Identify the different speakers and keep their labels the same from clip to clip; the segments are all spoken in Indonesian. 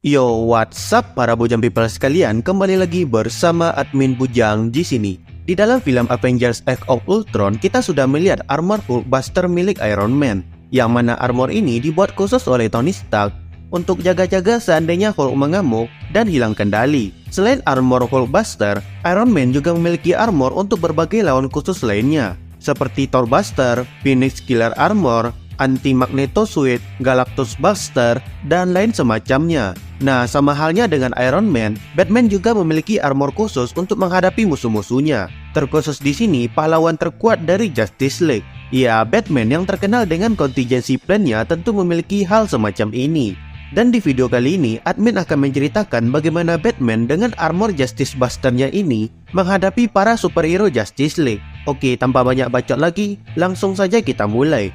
Speaker 1: Yo, what's up para Bujang people sekalian, kembali lagi bersama admin Bujang di sini. Di dalam film Avengers Age of Ultron, kita sudah melihat armor Hulkbuster milik Iron Man, yang mana armor ini dibuat khusus oleh Tony Stark untuk jaga-jaga seandainya Hulk mengamuk dan hilang kendali. Selain armor Hulkbuster, Iron Man juga memiliki armor untuk berbagai lawan khusus lainnya, seperti Thor Buster, Phoenix Killer Armor, Anti-Magneto Suit, Galactus Buster, dan lain semacamnya. Nah, sama halnya dengan Iron Man, Batman juga memiliki armor khusus untuk menghadapi musuh-musuhnya. Terkhusus di sini pahlawan terkuat dari Justice League. Ya, Batman yang terkenal dengan contingency plan-nya tentu memiliki hal semacam ini. Dan di video kali ini, admin akan menceritakan bagaimana Batman dengan armor Justice Buster-nya ini menghadapi para superhero Justice League. Oke, tanpa banyak bacot lagi, langsung saja kita mulai.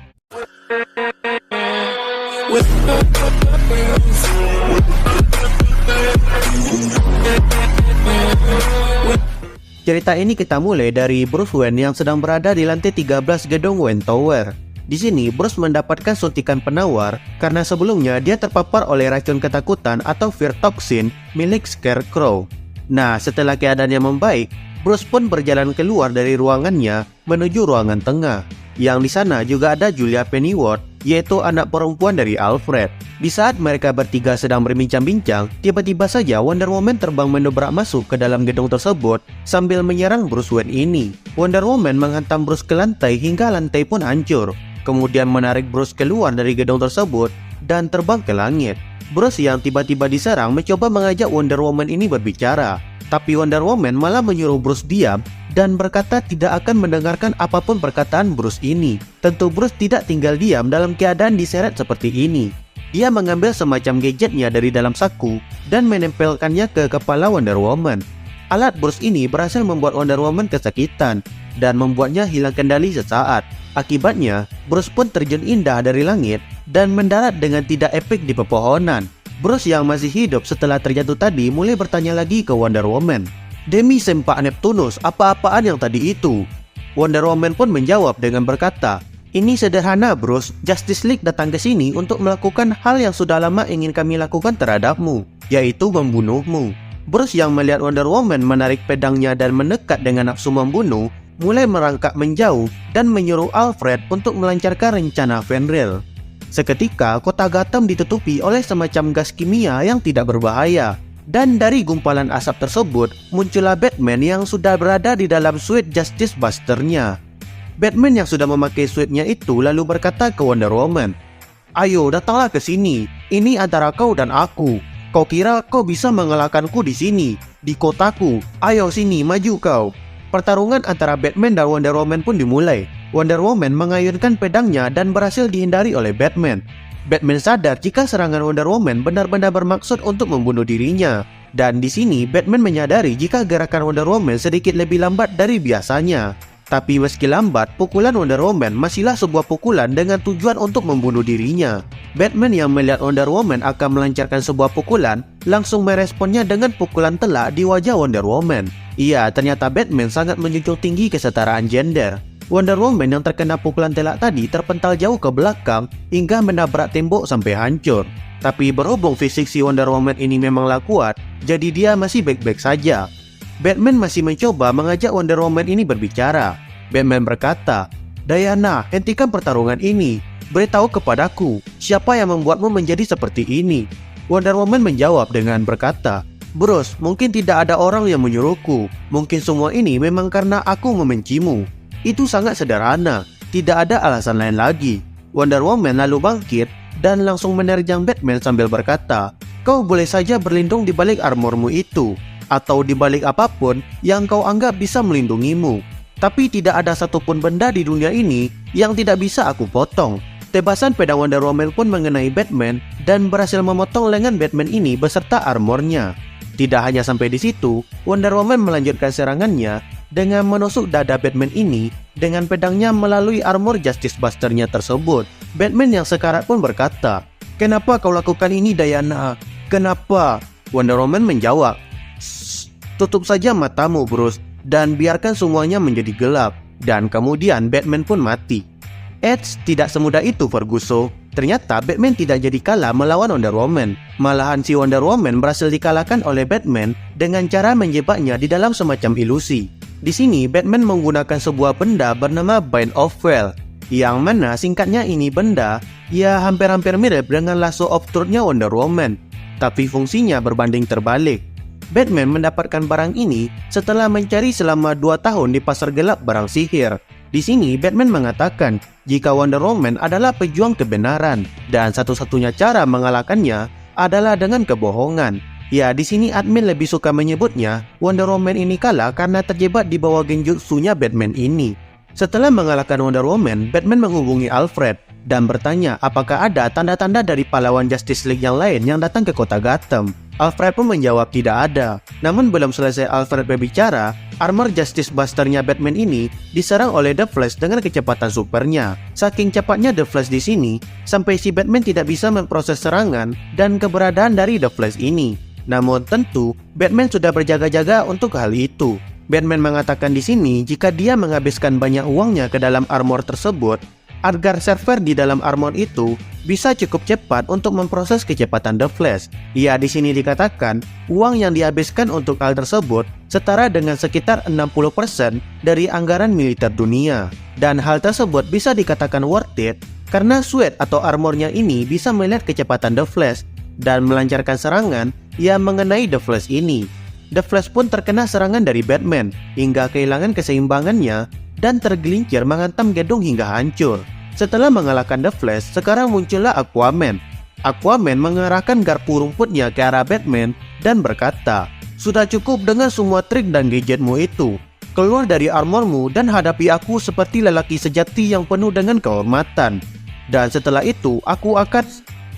Speaker 1: Cerita ini kita mulai dari Bruce Wayne yang sedang berada di lantai 13 gedung Wayne Tower. Di sini Bruce mendapatkan suntikan penawar karena sebelumnya dia terpapar oleh racun ketakutan atau fear toxin milik Scarecrow. Nah, setelah keadaannya membaik, Bruce pun berjalan keluar dari ruangannya menuju ruangan tengah. Yang di sana juga ada Julia Pennyworth, yaitu anak perempuan dari Alfred. Di saat mereka bertiga sedang berbincang-bincang, tiba-tiba saja Wonder Woman terbang mendobrak masuk ke dalam gedung tersebut sambil menyerang Bruce Wayne ini. Wonder Woman menghantam Bruce ke lantai hingga lantai pun hancur, kemudian menarik Bruce keluar dari gedung tersebut dan terbang ke langit. Bruce yang tiba-tiba diserang mencoba mengajak Wonder Woman ini berbicara, tapi Wonder Woman malah menyuruh Bruce diam dan berkata tidak akan mendengarkan apapun perkataan Bruce ini. Tentu Bruce tidak tinggal diam dalam keadaan diseret seperti ini. Dia mengambil semacam gadgetnya dari dalam saku dan menempelkannya ke kepala Wonder Woman. Alat Bruce ini berhasil membuat Wonder Woman kesakitan dan membuatnya hilang kendali sesaat. Akibatnya, Bruce pun terjun indah dari langit dan mendarat dengan tidak epik di pepohonan. Bruce yang masih hidup setelah terjatuh tadi mulai bertanya lagi ke Wonder Woman, "Demi sempak Neptunus, apa-apaan yang tadi itu?" Wonder Woman pun menjawab dengan berkata, "Ini sederhana Bruce, Justice League datang ke sini untuk melakukan hal yang sudah lama ingin kami lakukan terhadapmu, yaitu membunuhmu." Bruce yang melihat Wonder Woman menarik pedangnya dan mendekat dengan nafsu membunuh, mulai merangkak menjauh dan menyuruh Alfred untuk melancarkan rencana Fenrir. Seketika, kota Gotham ditutupi oleh semacam gas kimia yang tidak berbahaya. Dan dari gumpalan asap tersebut, muncullah Batman yang sudah berada di dalam suit Justice Buster-nya. Batman yang sudah memakai suitnya itu lalu berkata ke Wonder Woman, "Ayo, datanglah ke sini. Ini antara kau dan aku. Kau kira kau bisa mengalahkanku di sini, di kotaku? Ayo sini, maju kau." Pertarungan antara Batman dan Wonder Woman pun dimulai. Wonder Woman mengayunkan pedangnya dan berhasil dihindari oleh Batman. Batman sadar jika serangan Wonder Woman benar-benar bermaksud untuk membunuh dirinya. Dan di sini Batman menyadari jika gerakan Wonder Woman sedikit lebih lambat dari biasanya. Tapi meski lambat, pukulan Wonder Woman masihlah sebuah pukulan dengan tujuan untuk membunuh dirinya. Batman yang melihat Wonder Woman akan melancarkan sebuah pukulan, langsung meresponnya dengan pukulan telak di wajah Wonder Woman. Iya, ternyata Batman sangat menjunjung tinggi kesetaraan gender. Wonder Woman yang terkena pukulan telak tadi terpental jauh ke belakang hingga menabrak tembok sampai hancur. Tapi berhubung fisik si Wonder Woman ini memanglah kuat, jadi dia masih baik-baik saja. Batman masih mencoba mengajak Wonder Woman ini berbicara. Batman berkata, "Diana, hentikan pertarungan ini. Beritahu kepadaku, siapa yang membuatmu menjadi seperti ini?" Wonder Woman menjawab dengan berkata, "Bruce, mungkin tidak ada orang yang menyuruhku. Mungkin semua ini memang karena aku membencimu. Itu sangat sederhana, tidak ada alasan lain lagi." Wonder Woman lalu bangkit dan langsung menerjang Batman sambil berkata, "Kau boleh saja berlindung di balik armormu itu, atau di balik apapun yang kau anggap bisa melindungimu. Tapi tidak ada satupun benda di dunia ini yang tidak bisa aku potong." Tebasan pedang Wonder Woman pun mengenai Batman dan berhasil memotong lengan Batman ini beserta armornya. Tidak hanya sampai di situ, Wonder Woman melanjutkan serangannya dengan menusuk dada Batman ini dengan pedangnya melalui armor Justice Buster-nya tersebut. Batman yang sekarat pun berkata, "Kenapa kau lakukan ini, Diana? Kenapa?" Wonder Woman menjawab, "Tutup saja matamu, Bruce, dan biarkan semuanya menjadi gelap." Dan kemudian Batman pun mati. Eits, tidak semudah itu Ferguson. Ternyata Batman tidak jadi kalah melawan Wonder Woman. Malahan si Wonder Woman berhasil dikalahkan oleh Batman dengan cara menjebaknya di dalam semacam ilusi. Di sini Batman menggunakan sebuah benda bernama Bind of Veil, yang mana singkatnya ini benda ya hampir-hampir mirip dengan Lasso of Truth-nya Wonder Woman, tapi fungsinya berbanding terbalik. Batman mendapatkan barang ini setelah mencari selama 2 tahun di pasar gelap barang sihir. Di sini Batman mengatakan jika Wonder Woman adalah pejuang kebenaran dan satu-satunya cara mengalahkannya adalah dengan kebohongan. Ya, di sini admin lebih suka menyebutnya Wonder Woman ini kalah karena terjebak di bawah genjutsunya Batman ini. Setelah mengalahkan Wonder Woman, Batman menghubungi Alfred dan bertanya apakah ada tanda-tanda dari pahlawan Justice League yang lain yang datang ke kota Gotham. Alfred pun menjawab tidak ada. Namun belum selesai Alfred berbicara, armor Justice Buster-nya Batman ini diserang oleh The Flash dengan kecepatan supernya. Saking cepatnya The Flash di sini, sampai si Batman tidak bisa memproses serangan dan keberadaan dari The Flash ini. Namun tentu, Batman sudah berjaga-jaga untuk hal itu. Batman mengatakan di sini jika dia menghabiskan banyak uangnya ke dalam armor tersebut, agar server di dalam armor itu bisa cukup cepat untuk memproses kecepatan The Flash. Ya, di sini dikatakan uang yang dihabiskan untuk hal tersebut setara dengan sekitar 60% dari anggaran militer dunia. Dan hal tersebut bisa dikatakan worth it karena suit atau armornya ini bisa melihat kecepatan The Flash dan melancarkan serangan yang mengenai The Flash ini. The Flash pun terkena serangan dari Batman hingga kehilangan keseimbangannya dan tergelincir menghantam gedung hingga hancur. Setelah mengalahkan The Flash, sekarang muncullah Aquaman. Aquaman mengerahkan garpu rumputnya ke arah Batman dan berkata, "Sudah cukup dengan semua trik dan gadgetmu itu. Keluar dari armormu dan hadapi aku seperti lelaki sejati yang penuh dengan kehormatan. Dan setelah itu, aku akan..."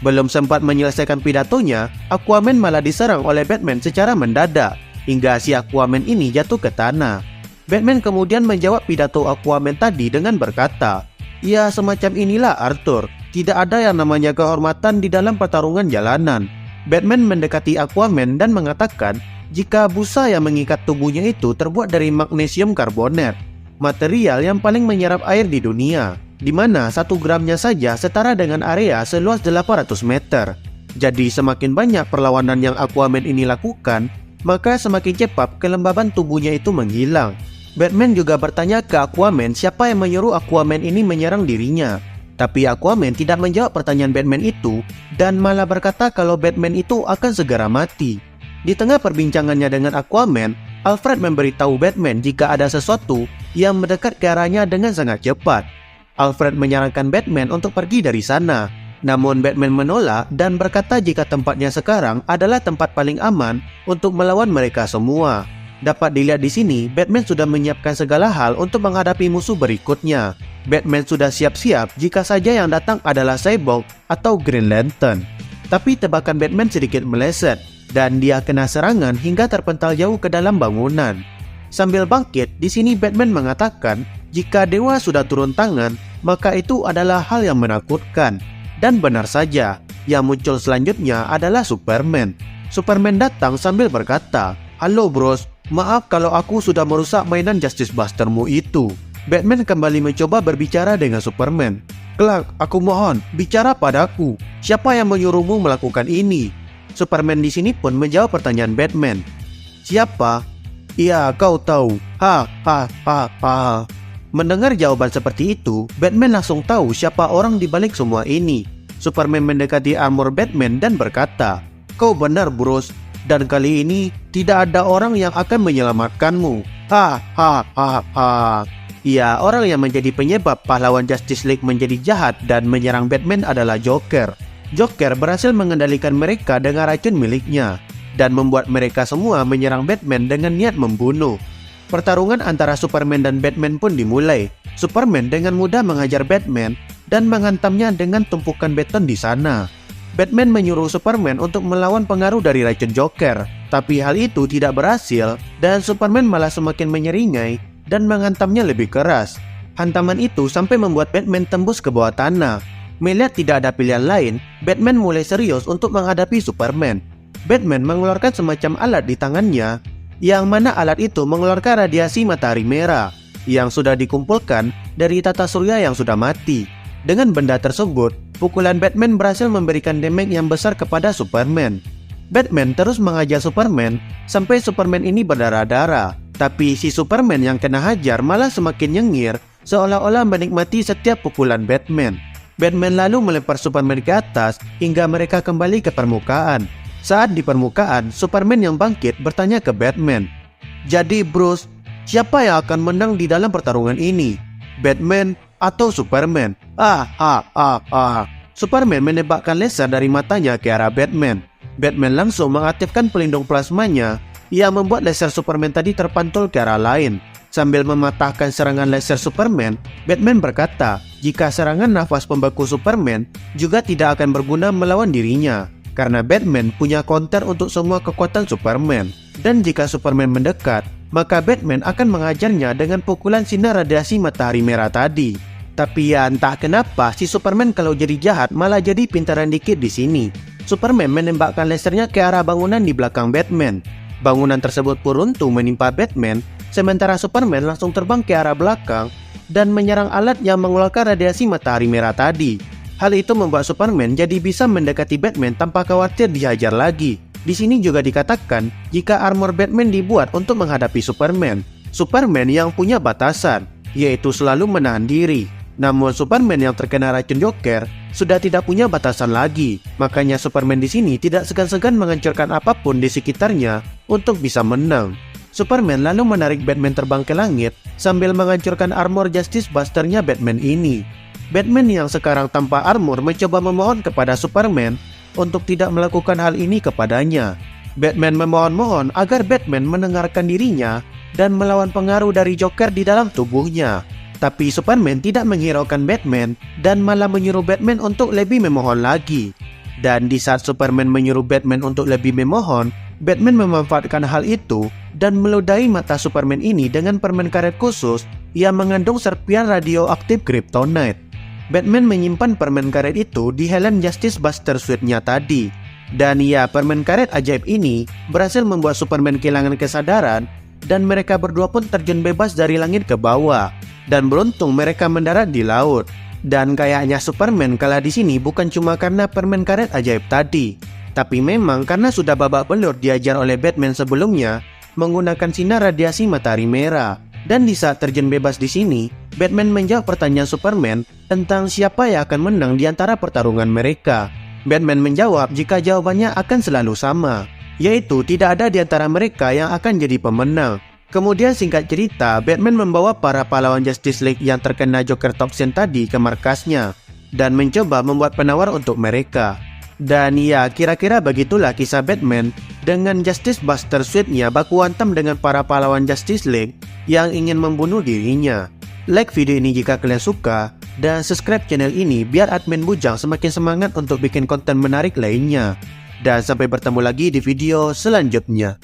Speaker 1: Belum sempat menyelesaikan pidatonya, Aquaman malah diserang oleh Batman secara mendadak, hingga si Aquaman ini jatuh ke tanah. Batman kemudian menjawab pidato Aquaman tadi dengan berkata, "Ya, semacam inilah Arthur. Tidak ada yang namanya kehormatan di dalam pertarungan jalanan." Batman mendekati Aquaman dan mengatakan jika busa yang mengikat tubuhnya itu terbuat dari magnesium karbonat, material yang paling menyerap air di dunia, di mana 1 gramnya saja setara dengan area seluas 800 meter. Jadi semakin banyak perlawanan yang Aquaman ini lakukan, maka semakin cepat kelembaban tubuhnya itu menghilang. Batman juga bertanya ke Aquaman siapa yang menyuruh Aquaman ini menyerang dirinya. Tapi Aquaman tidak menjawab pertanyaan Batman itu dan malah berkata kalau Batman itu akan segera mati. Di tengah perbincangannya dengan Aquaman, Alfred memberitahu Batman jika ada sesuatu yang mendekat ke arahnya dengan sangat cepat. Alfred menyarankan Batman untuk pergi dari sana. Namun Batman menolak dan berkata jika tempatnya sekarang adalah tempat paling aman untuk melawan mereka semua. Dapat dilihat di sini, Batman sudah menyiapkan segala hal untuk menghadapi musuh berikutnya. Batman sudah siap-siap jika saja yang datang adalah Cyborg atau Green Lantern. Tapi tebakan Batman sedikit meleset dan dia kena serangan hingga terpental jauh ke dalam bangunan. Sambil bangkit, di sini Batman mengatakan jika dewa sudah turun tangan, maka itu adalah hal yang menakutkan. Dan benar saja, yang muncul selanjutnya adalah Superman. Superman datang sambil berkata, "Halo bros, maaf kalau aku sudah merusak mainan Justice Buster-mu itu." Batman kembali mencoba berbicara dengan Superman. "Clark, aku mohon, bicara padaku. Siapa yang menyuruhmu melakukan ini?" Superman di sini pun menjawab pertanyaan Batman. "Siapa? Iya, kau tahu. Ha ha ha ha." Mendengar jawaban seperti itu, Batman langsung tahu siapa orang di balik semua ini. Superman mendekati armor Batman dan berkata, "Kau benar bros, dan kali ini tidak ada orang yang akan menyelamatkanmu. Ha ha ha ha." Ya, orang yang menjadi penyebab pahlawan Justice League menjadi jahat dan menyerang Batman adalah Joker. Joker berhasil mengendalikan mereka dengan racun miliknya dan membuat mereka semua menyerang Batman dengan niat membunuh. Pertarungan antara Superman dan Batman pun dimulai. Superman dengan mudah mengajar Batman dan menghantamnya dengan tumpukan beton di sana. Batman menyuruh Superman untuk melawan pengaruh dari racun Joker, tapi hal itu tidak berhasil dan Superman malah semakin menyeringai dan menghantamnya lebih keras. Hantaman itu sampai membuat Batman tembus ke bawah tanah. Melihat tidak ada pilihan lain, Batman mulai serius untuk menghadapi Superman. Batman mengeluarkan semacam alat di tangannya, yang mana alat itu mengeluarkan radiasi matahari merah yang sudah dikumpulkan dari tata surya yang sudah mati. Dengan benda tersebut, pukulan Batman berhasil memberikan damage yang besar kepada Superman. Batman terus mengajar Superman sampai Superman ini berdarah-darah. Tapi si Superman yang kena hajar malah semakin nyengir, seolah-olah menikmati setiap pukulan Batman. Batman lalu melempar Superman ke atas hingga mereka kembali ke permukaan. Saat di permukaan, Superman yang bangkit bertanya ke Batman, "Jadi Bruce, siapa yang akan menang di dalam pertarungan ini? Batman atau Superman?" Superman menembakkan laser dari matanya ke arah Batman. Batman langsung mengaktifkan pelindung plasmanya yang membuat laser Superman tadi terpantul ke arah lain. Sambil mematahkan serangan laser Superman, Batman berkata jika serangan nafas pembeku Superman juga tidak akan berguna melawan dirinya, karena Batman punya counter untuk semua kekuatan Superman. Dan jika Superman mendekat, maka Batman akan mengajarnya dengan pukulan sinar radiasi matahari merah tadi. Tapi ya entah kenapa si Superman kalau jadi jahat malah jadi pintaran dikit di sini. Superman menembakkan lasernya ke arah bangunan di belakang Batman. Bangunan tersebut pun runtuh menimpa Batman, sementara Superman langsung terbang ke arah belakang dan menyerang alat yang mengeluarkan radiasi matahari merah tadi. Hal itu membuat Superman jadi bisa mendekati Batman tanpa khawatir dihajar lagi. Di sini juga dikatakan jika armor Batman dibuat untuk menghadapi Superman. Superman yang punya batasan, yaitu selalu menahan diri. Namun Superman yang terkena racun Joker sudah tidak punya batasan lagi. Makanya Superman di sini tidak segan-segan menghancurkan apapun di sekitarnya untuk bisa menang. Superman lalu menarik Batman terbang ke langit sambil menghancurkan armor Justice Buster-nya Batman ini. Batman yang sekarang tanpa armor mencoba memohon kepada Superman untuk tidak melakukan hal ini kepadanya. Batman memohon-mohon agar Batman mendengarkan dirinya dan melawan pengaruh dari Joker di dalam tubuhnya. Tapi Superman tidak menghiraukan Batman dan malah menyuruh Batman untuk lebih memohon lagi. Dan di saat Superman menyuruh Batman untuk lebih memohon, Batman memanfaatkan hal itu dan meludahi mata Superman ini dengan permen karet khusus yang mengandung serpian radioaktif kryptonite. Batman menyimpan permen karet itu di helm Justice Buster suit-nya tadi. Dan ya, permen karet ajaib ini berhasil membuat Superman kehilangan kesadaran dan mereka berdua pun terjun bebas dari langit ke bawah. Dan beruntung mereka mendarat di laut. Dan kayaknya Superman kalah di sini bukan cuma karena permen karet ajaib tadi, tapi memang karena sudah babak belur diajar oleh Batman sebelumnya menggunakan sinar radiasi matahari merah. Dan di saat terjun bebas di sini, Batman menjawab pertanyaan Superman tentang siapa yang akan menang di antara pertarungan mereka. Batman menjawab jika jawabannya akan selalu sama, yaitu tidak ada di antara mereka yang akan jadi pemenang. Kemudian singkat cerita, Batman membawa para pahlawan Justice League yang terkena Joker Toxin tadi ke markasnya dan mencoba membuat penawar untuk mereka. Dan ya, kira-kira begitulah kisah Batman dengan Justice Buster suit-nya baku hantam dengan para pahlawan Justice League yang ingin membunuh dirinya. Like video ini jika kalian suka dan subscribe channel ini biar admin Bujang semakin semangat untuk bikin konten menarik lainnya. Dan sampai bertemu lagi di video selanjutnya.